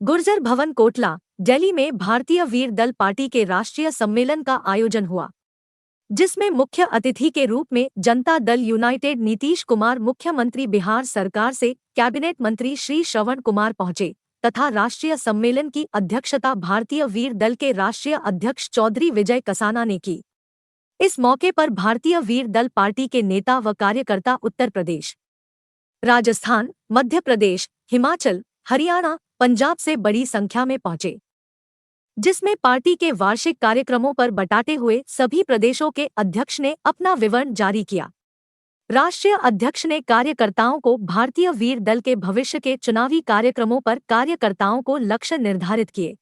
गुर्जर भवन कोटला, दिल्ली में भारतीय वीर दल पार्टी के राष्ट्रीय सम्मेलन का आयोजन हुआ, जिसमें मुख्य अतिथि के रूप में जनता दल यूनाइटेड नीतीश कुमार, मुख्यमंत्री बिहार सरकार से कैबिनेट मंत्री श्री श्रवण कुमार पहुंचे तथा राष्ट्रीय सम्मेलन की अध्यक्षता भारतीय वीर दल के राष्ट्रीय अध्यक्ष चौधरी विजय कसाना ने की। इस मौके पर भारतीय वीर दल पार्टी के नेता व कार्यकर्ता उत्तर प्रदेश, राजस्थान, मध्य प्रदेश, हिमाचल, हरियाणा, पंजाब से बड़ी संख्या में पहुंचे, जिसमें पार्टी के वार्षिक कार्यक्रमों पर बटाते हुए सभी प्रदेशों के अध्यक्ष ने अपना विवरण जारी किया। राष्ट्रीय अध्यक्ष ने कार्यकर्ताओं को भारतीय वीर दल के भविष्य के चुनावी कार्यक्रमों पर कार्यकर्ताओं को लक्ष्य निर्धारित किए।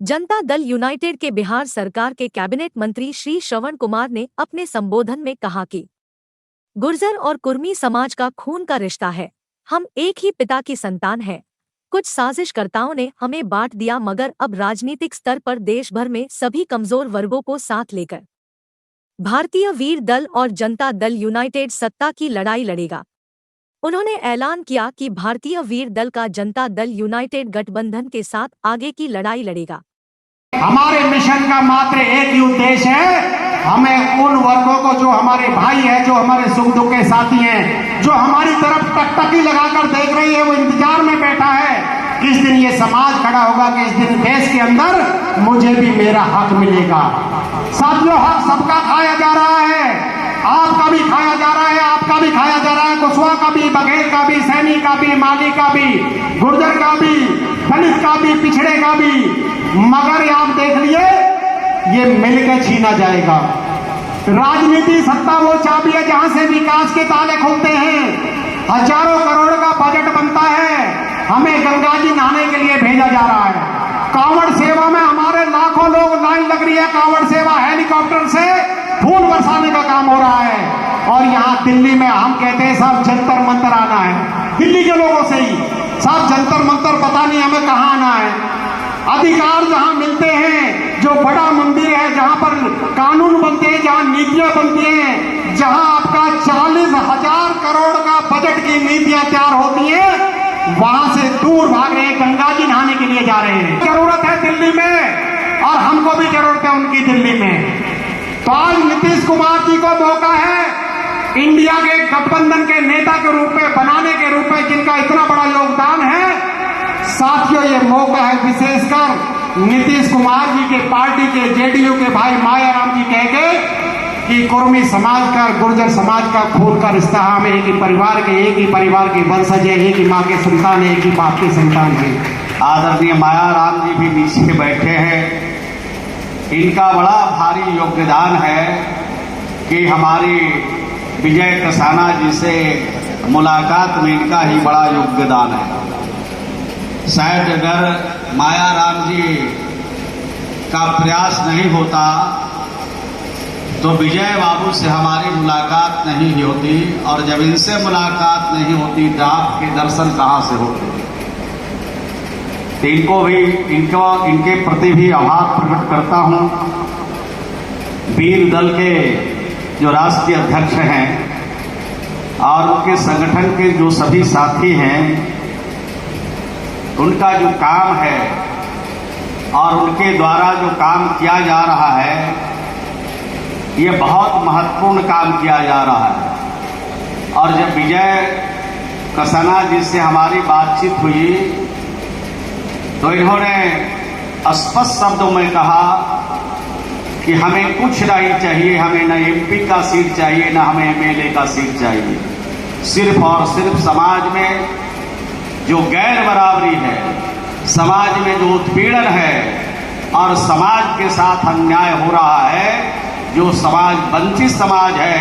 जनता दल यूनाइटेड के बिहार सरकार के कैबिनेट मंत्री श्री श्रवण कुमार ने अपने संबोधन में कहा कि गुर्जर और कुर्मी समाज का खून का रिश्ता है, हम एक ही पिता की संतान हैं। कुछ साजिशकर्ताओं ने हमें बांट दिया, मगर अब राजनीतिक स्तर पर देश भर में सभी कमजोर वर्गों को साथ लेकर भारतीय वीर दल और जनता दल यूनाइटेड सत्ता की लड़ाई लड़ेगा। उन्होंने ऐलान किया कि भारतीय वीर दल का जनता दल यूनाइटेड गठबंधन के साथ आगे की लड़ाई लड़ेगा। हमारे मिशन का मात्र एक ही उद्देश्य है, हमें उन वर्गों को, जो हमारे भाई है, जो हमारे सुख दुख के साथी हैं, जो हमारी तरफ टकटकी लगाकर देख रही है, वो इंतजार में बैठा है किस दिन ये समाज खड़ा होगा, कि इस दिन देश के अंदर मुझे भी मेरा हक मिलेगा। साथियों, हक सबका खाया जा रहा है, आपका भी खाया जा रहा है, आपका भी खाया जा रहा है, कुशवाहा का भी, बघेल का भी, सैनी का भी, माली का भी, गुर्जर का भी, दलित का भी, पिछड़े का भी, मगर आप देख लिए ये मिलकर छीना जाएगा। राजनीति सत्ता वो चाबी है जहां से विकास के ताले खुलते हैं। हजारों करोड़ का बजट बनता है, हमें गंगा जी नहाने के लिए भेजा जा रहा है। कांवड़ सेवा में हमारे लाखों लोग लाइन लग रही है, कांवड़ सेवा हेलीकॉप्टर से फूल बरसाने का काम हो रहा है। और यहाँ दिल्ली में हम कहते हैं साहब जंतर मंतर आना है, दिल्ली के लोगों से ही साहब जंतर मंतर पता नहीं हमें कहाँ आना है। अधिकार जहां मिलते हैं, जो बड़ा मंदिर है, जहां पर कानून बनते हैं, जहां नीतियां बनती हैं, जहां आपका 40,000 करोड़ का बजट की नीतियां तैयार होती हैं, वहां से दूर भाग रहे हैं, गंगा जी नहाने के लिए जा रहे हैं। जरूरत है दिल्ली में, और हमको भी जरूरत है उनकी दिल्ली में। तो आज नीतीश कुमार जी को मौका है इंडिया के गठबंधन के नेता के रूप में, बनाने के रूप में, जिनका इतना बड़ा योगदान है। साथियों, ये मौका है विशेषकर नीतीश कुमार जी के पार्टी के जेडीयू के भाई मायाराम जी कह के कि कुर्मी समाज का, गुर्जर समाज का खून का रिश्ता, हम एक ही परिवार के वंशज है, एक ही माँ के संतान है, एक ही बाप की संतान है। आदरणीय मायाराम जी भी नीचे बैठे हैं, इनका बड़ा भारी योगदान है कि हमारी विजय कसाना जी से मुलाकात में इनका ही बड़ा योगदान है। शायद अगर मायाराम जी का प्रयास नहीं होता तो विजय बाबू से हमारी मुलाकात नहीं होती, और जब इनसे मुलाकात नहीं होती तो आपके दर्शन कहाँ से होते। तो इनके प्रति भी आभार प्रकट करता हूँ। वीर दल के जो राष्ट्रीय अध्यक्ष हैं और उनके संगठन के जो सभी साथी हैं, उनका जो काम है और उनके द्वारा जो काम किया जा रहा है, ये बहुत महत्वपूर्ण काम किया जा रहा है। और जब विजय कसाना जी से हमारी बातचीत हुई तो इन्होंने स्पष्ट शब्दों में कहा कि हमें कुछ नहीं चाहिए, हमें न एमपी का सीट चाहिए, न हमें एमएलए का सीट चाहिए। सिर्फ और सिर्फ समाज में जो गैर बराबरी है, समाज में जो उत्पीड़न है और समाज के साथ अन्याय हो रहा है, जो समाज वंचित समाज है,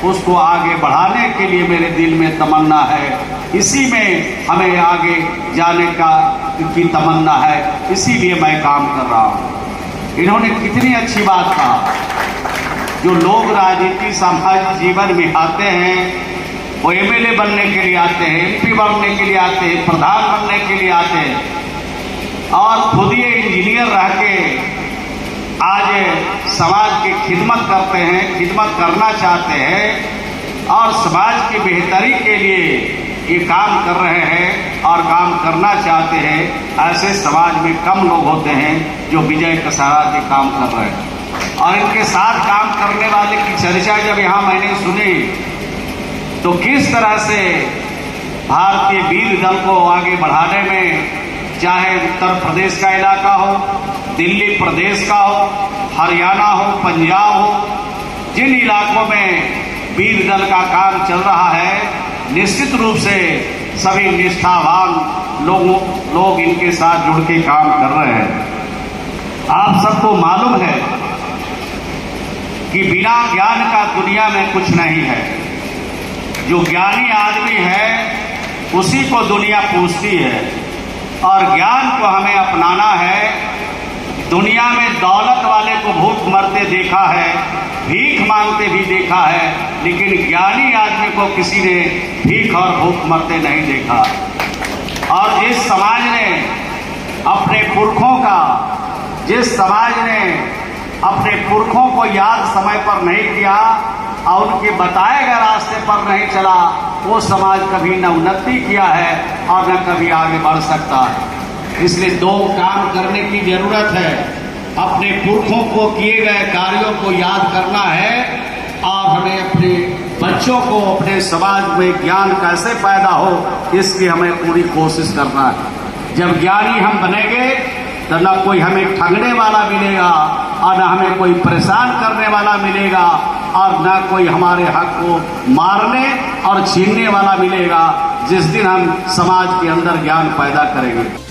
उसको आगे बढ़ाने के लिए मेरे दिल में तमन्ना है। इसी में हमें आगे जाने की तमन्ना है, इसीलिए मैं काम कर रहा हूँ। इन्होंने कितनी अच्छी बात कहा, जो लोग राजनीति सामाजिक जीवन में आते हैं, वो एमएलए बनने के लिए आते हैं, एमपी बनने के लिए आते हैं, प्रधान बनने के लिए आते हैं, और खुद ये इंजीनियर रह के आज समाज की खिदमत करते हैं, खिदमत करना चाहते हैं, और समाज की बेहतरी के लिए ये काम कर रहे हैं और काम करना चाहते हैं, ऐसे समाज में कम लोग होते हैं जो विजय कसारा के काम कर रहे हैं। और इनके साथ काम करने वाले की चर्चा जब यहाँ मैंने सुनी तो किस तरह से भारतीय वीर दल को आगे बढ़ाने में, चाहे उत्तर प्रदेश का इलाका हो, दिल्ली प्रदेश का हो, हरियाणा हो, पंजाब हो, जिन इलाकों में वीर दल का काम चल रहा है, निश्चित रूप से सभी निष्ठावान लोग इनके साथ जुड़ के काम कर रहे हैं। आप सबको मालूम है कि बिना ज्ञान का दुनिया में कुछ नहीं है। जो ज्ञानी आदमी है उसी को दुनिया पूछती है, और ज्ञान को हमें अपनाना है। दुनिया में दौलत वाले को भूख मरते देखा है, भीख मांगते भी देखा है, लेकिन ज्ञानी आदमी को किसी ने भीख और भूख मरते नहीं देखा। और जिस समाज ने अपने अपने पुरखों को याद समय पर नहीं किया और उनके बताए गए रास्ते पर नहीं चला, वो समाज कभी न उन्नति किया है और न कभी आगे बढ़ सकता है। इसलिए दो काम करने की जरूरत है। अपने पुरखों को किए गए कार्यों को याद करना है और हमें अपने बच्चों को अपने समाज में ज्ञान कैसे पैदा हो इसकी हमें पूरी कोशिश करना है। जब ज्ञानी हम बनेंगे तो न कोई हमें ठगने वाला मिलेगा और न हमें कोई परेशान करने वाला मिलेगा और न कोई हमारे हक को मारने और छीनने वाला मिलेगा, जिस दिन हम समाज के अंदर ज्ञान पैदा करेंगे।